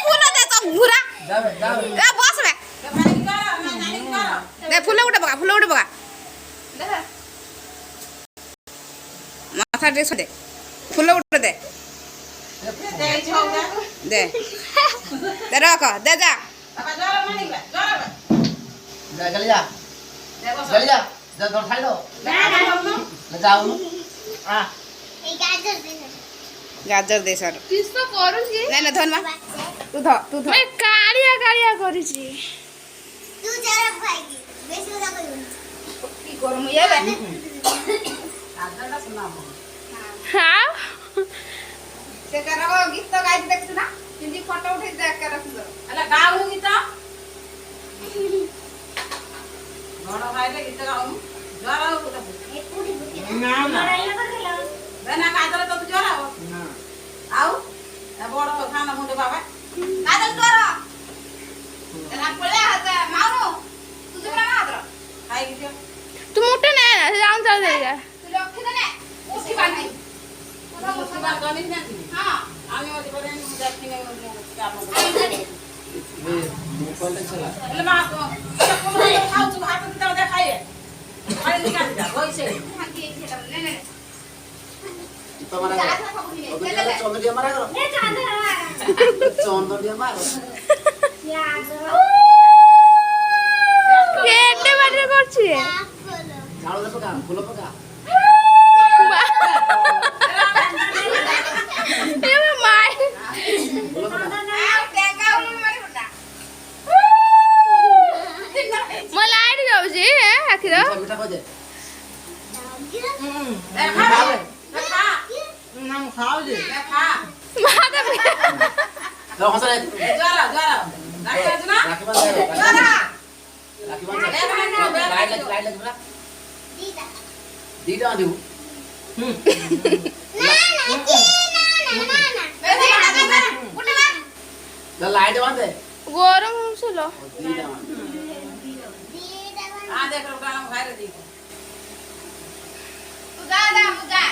ফুল দে তো ঘুরা বসবে ফুলে উঠে পকা মাথা ড্রেস দে ফুলে উঠে দে দে দে রাখ দে যা গাজর দে সর কিসতো କରୁଛି না না ধর মা তু ধর मैं कालिया कालिया କରୁଛି तू जरा खाएगी बेसी उदा करियो কি করম ইয়েবে हां সে কারো গীত গাইতে দেখছ না হিন্দি ফটো উঠে দেখ কার সুন্দর আলা গাও গীত বড় ভাইলে গীত গাও জরাও কথা ए पूरी बुद्धि না না लड़ाई कर देला বেনা কাজরে তো জরাও না আউ এ বড় খানা মুন্ডে বাবা কাজল তোর তেরা পড়ে হাতে মানো তুই বড় মাত্র খাই গীত तू मोठे नाही ना जाऊन चाल देगा তুই লক্ষ্য দে না উঠি বানাই মুসলমান গণিত না হ্যাঁ আমি ওদি করে দেখিনি এলে মা তো খাও তুমি হাত দিতে দে খাইয়ে খাই নিকা দিতা কইছে ভাগি খেলা নে নে তোমার চন্দ্রিয়া মারা করো ए चांदर চন্দ্রিয়া মারো या কেটে বাড়ি করছি बोलो ঝাড়ু দে পকা ফুল পকা এবার মাই ফুল পকা আর টেকা উনি মারি বটা ମୋ ଲାଇଟ୍ ଯାଉଛି ଆଖିର মিঠা কজে এ খা খা না খাও যে খা ମା ତ দাও হসা জরা জরা রাখি আছে না রাখি বাঁধে জরা রাখি বাঁধে লাইট লাগবে दीदा দিটা দিউ ना বেশি হাতে না উঠে না দা লাইট বাঁধে গরম ছিল দিটা दीदा आ देख रो गाना भाई रे दी তু যা যা মুজা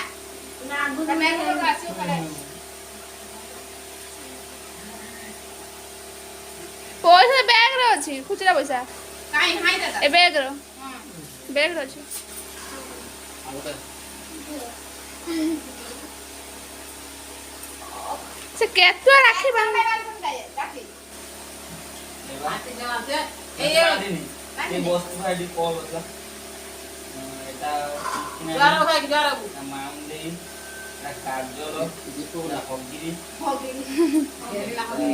ना मैं को आसी करे ପଇସା ବ୍ୟାଗରେ ଅଛି ଖୁଚୁରା ପଇସା କାଇଁ ହାଇ ଦାଦା ଏ ବ୍ୟାଗର ବ୍ୟାଗରେ ଅଛି ସେ କେତେ ରାକ୍ଷୀ ବାନ୍ଧି রাখি आते जाते ए এই বস্তু ভাইটি কল হতো এটা জরা ভাই জরা মাউন্ডি না কার্যর না হগিরি হোগি এলা হোগি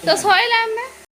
তো সইলাম না